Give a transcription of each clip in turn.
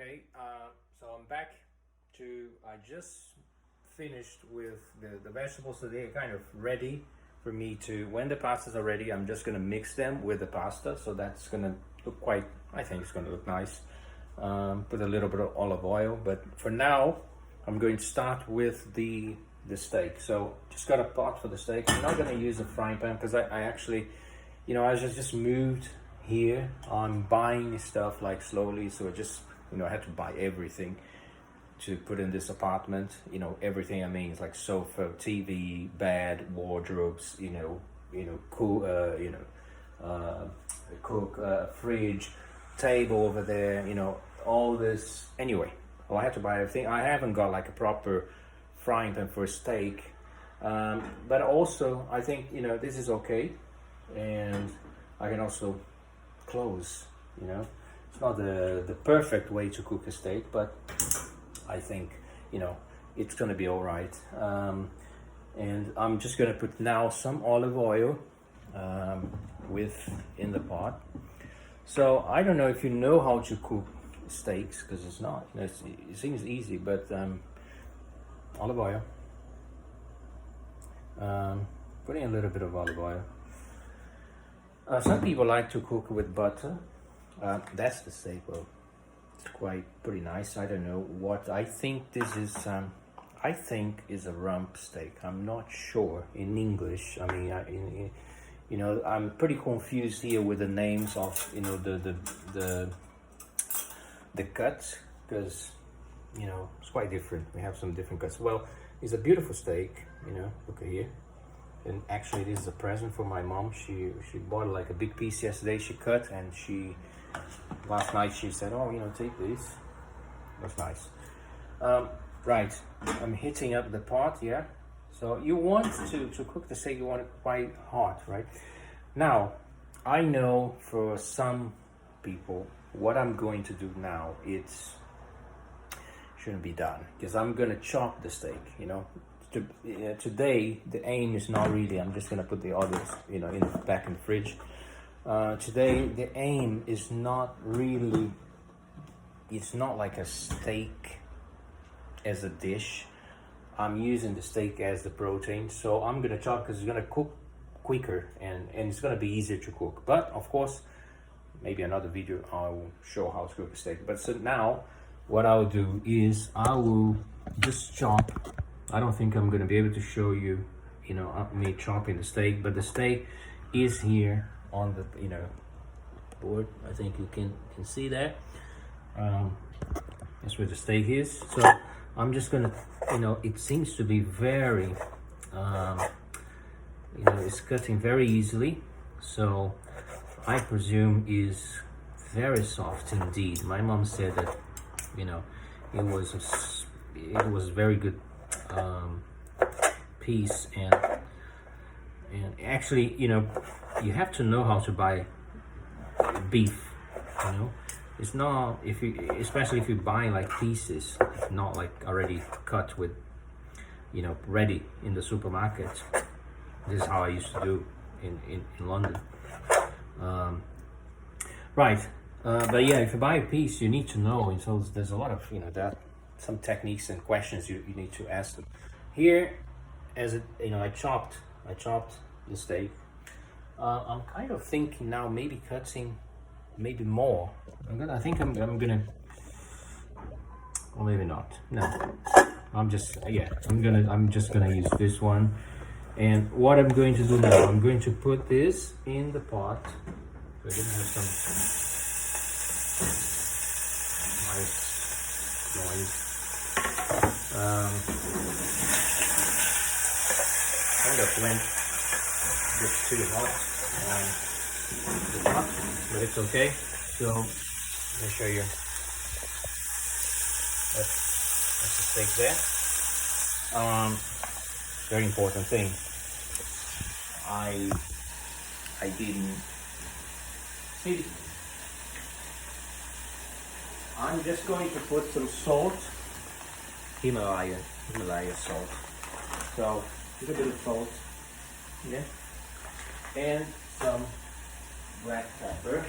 Okay, so I'm back I just finished with the vegetables, so they're kind of ready for me to, when the pastas are ready, I'm just gonna mix them with the pasta. So that's gonna look quite, I think it's gonna look nice. Put a little bit of olive oil, but for now, I'm going to start with the steak. So just got a pot for the steak. I'm not gonna use a frying pan because I actually, I just moved here. I'm buying stuff like slowly, so I had to buy everything to put in this apartment. Everything I mean is like sofa, TV, bed, wardrobes, cool, cook, fridge, table over there, all this. Anyway, I had to buy everything. I haven't got like a proper frying pan for a steak, but also I think this is okay, and I can also close. It's not the perfect way to cook a steak, but I think it's gonna be all right. And I'm just gonna put now some olive oil in the pot. So I don't know if you know how to cook steaks, because it's not. It seems easy, but olive oil. Putting a little bit of olive oil. Some people like to cook with butter. That's the steak. Well, it's pretty nice. I don't know what I think this is. I think is a rump steak. I'm not sure in English. I mean, I'm pretty confused here with the names of the cuts, because it's quite different. We have some different cuts. Well, it's a beautiful steak. Look at here. And actually, this is a present for my mom. She bought like a big piece yesterday. She cut, and last night she said, "Oh, take this." That's nice. Right, I'm heating up the pot. Yeah. So you want to cook the steak. You want it quite hot, right? Now, I know for some people what I'm going to do now. Shouldn't be done, because I'm gonna chop the steak. Today the aim is not really, I'm just gonna put the others back in the fridge. Today the aim is not really, it's not like a steak as a dish. I'm using the steak as the protein, so I'm gonna chop because it's gonna cook quicker and it's gonna be easier to cook. But of course, maybe another video I will show how to cook a steak. But so now what I'll do is I will just chop. I don't think I'm gonna be able to show you, me chopping the steak, but the steak is here on the, board. I think you can see that. That's where the steak is. So I'm just gonna, it seems to be very, it's cutting very easily. So I presume is very soft indeed. My mom said that, it was very good piece, and actually you have to know how to buy beef. It's not, especially if you buy like pieces, not like already cut with ready in the supermarket. This is how I used to do in London. Right, but yeah, if you buy a piece, you need to know, and so there's a lot of some techniques and questions you need to ask them. Here, I chopped the steak. I'm kind of thinking now maybe cutting maybe more. I think I'm gonna, or maybe not. No, I'm just gonna use this one. And what I'm going to do now, I'm going to put this in the pot. We're gonna have some nice noise. Kind of went a bit too hot the pot, but it's okay. So let me show you. That's the steak there. Very important thing. I didn't see. I'm just going to put some salt. Himalaya salt. So a bit of salt, yeah, and some black pepper,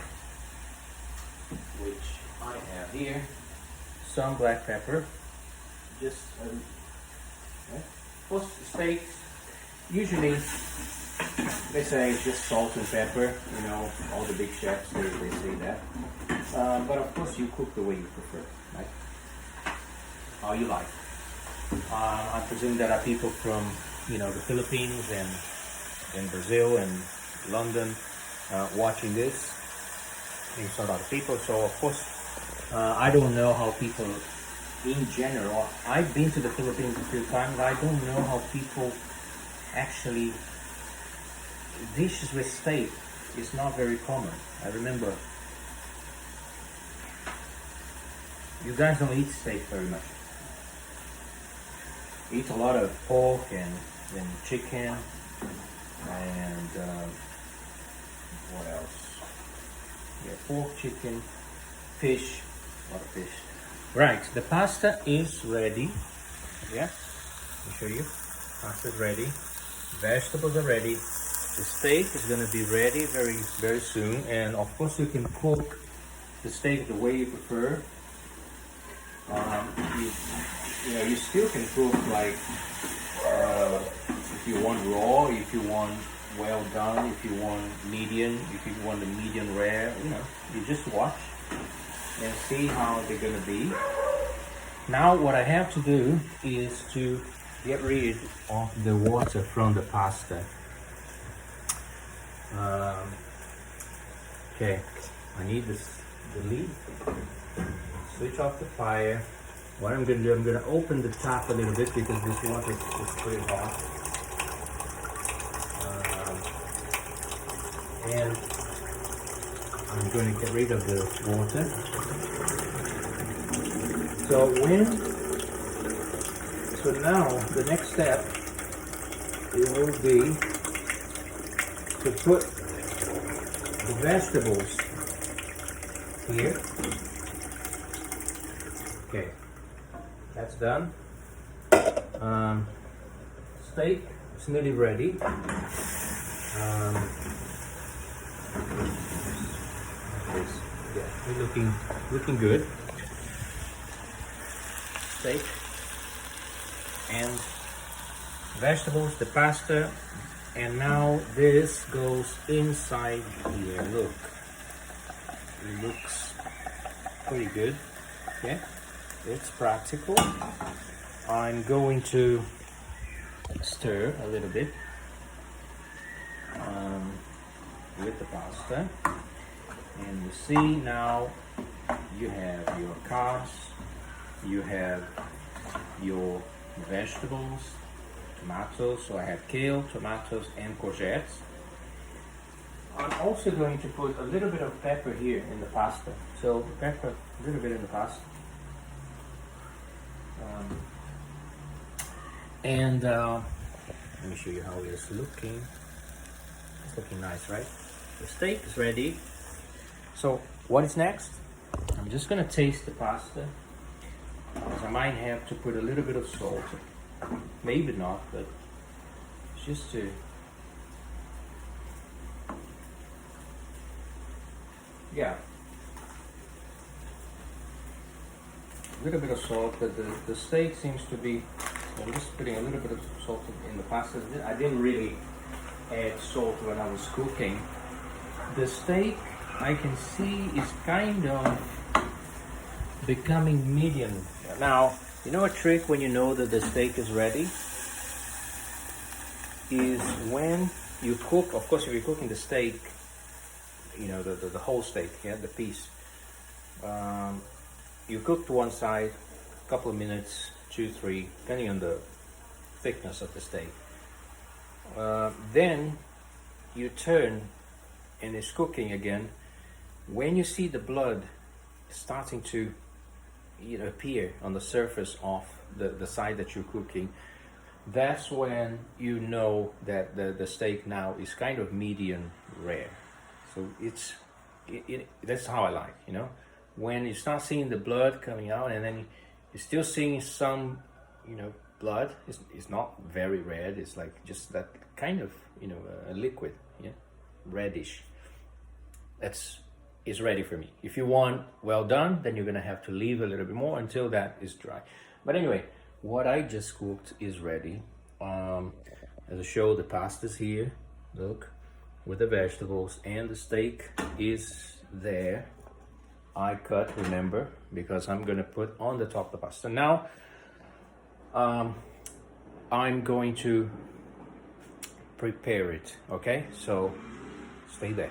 which I have here. some black pepper. Just most steaks usually they say it's just salt and pepper. You know, all the big chefs they say that. But of course you cook the way you prefer, right? How you like. I presume there are people from, you know, the Philippines and Brazil and London watching this. It's a lot of people, so of course I don't know how people in general. I've been to the Philippines a few times. I don't know how people actually dishes with steak is not very common. I remember you guys don't eat steak very much. Eat a lot of pork and chicken and what else? Yeah, pork, chicken, fish, a lot of fish. Right, the pasta is ready. Yeah, let me show you. Pasta is ready. Vegetables are ready. The steak is going to be ready very soon. And of course, you can cook the steak the way you prefer. You know, you still can cook like if you want raw, if you want well done, if you want medium, if you want the medium rare. You know, you just watch and see how they're gonna be. Now what I have to do is to get rid of the water from the pasta. Okay, I need the lid. Switch off the fire. What I'm gonna do, I'm gonna open the top a little bit because this water is pretty hot. And I'm going to get rid of the water. So now the next step it will be to put the vegetables here. Okay, that's done. Steak is nearly ready. Yeah, looking good. Steak and vegetables, the pasta, and now this goes inside here. Look, it looks pretty good. Okay, it's practical. I'm going to stir a little bit with the pasta, and you see now you have your carbs, you have your vegetables, tomatoes. So I have kale, tomatoes, and courgettes. I'm also going to put a little bit of pepper here in the pasta. So pepper, a little bit in the pasta. Let me show you how it's looking. It's looking nice, right? The steak is ready. So what is next? I'm just gonna taste the pasta. I might have to put a little bit of salt. Maybe not, but just to. Yeah. A little bit of salt, but the steak seems to be. I'm just putting a little bit of salt in the pasta. I didn't really add salt when I was cooking. The steak, I can see, is kind of becoming medium. Now, you know a trick when you know that the steak is ready? Is when you cook, of course if you're cooking the steak, you know, the whole steak, yeah, the piece. You cook to one side, a couple of minutes, 2, 3, depending on the thickness of the steak. Then you turn and it's cooking again. When you see the blood starting to appear on the surface of the side that you're cooking, that's when you know that the steak now is kind of medium rare. So that's how I like, you know, when you start seeing the blood coming out and then you're still seeing some, blood. It's not very red. It's like just that kind of, a liquid, yeah, reddish. That's is ready for me. If you want well done, then you're gonna have to leave a little bit more until that is dry. But anyway, what I just cooked is ready. As I show, the pasta's here, look, with the vegetables, and the steak is there. I cut, remember, because I'm gonna put on the top of the pasta. Now, I'm going to prepare it, okay? So stay there.